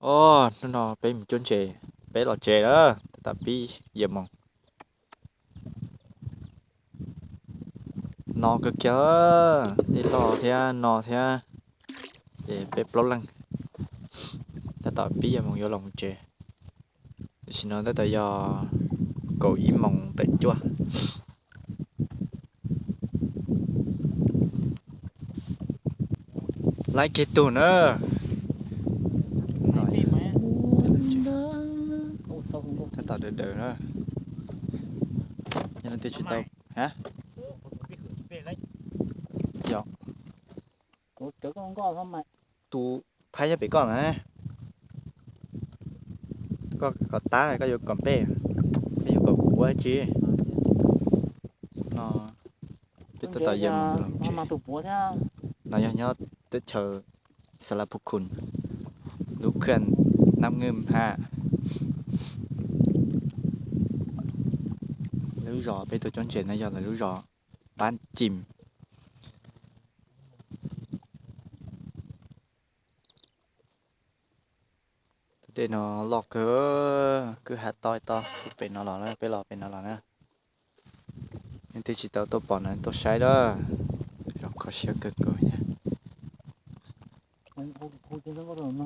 Ô, nó bé một chốn chè, bé lò chè đó, tại vì giờ mong nó cực chớ, đi lò theo nó theo, để bé lót lăng, tại vì giờ mong vô lòng chè, xin nó tại giờ cậu ý mong tại chua, lại cái tù nữa, nói tại đợi đợi nữa, cho nên tôi chỉ tao, hả? Dạ, trước con có không mày tu phải nhớ bị con hả? Có tá này có vô còn bé, cái vô còn cũ ấy chứ, nó biết tại giờ mong vô lòng chè. mà tụ búa nha Nó nhớ tới chờ sẽ là phục khủng lúc khẩn năm ngâm ha lưu rõ bây giờ chọn chuyện này giờ là lưu rõ bán chìm để nó lọt cứ hạt to thì bên nó lọt nữa bên nó lọt nữa nên tôi chỉ tao tôi bỏ nó tôi sai đó rồi có xe cơ nha không không không có rồi mà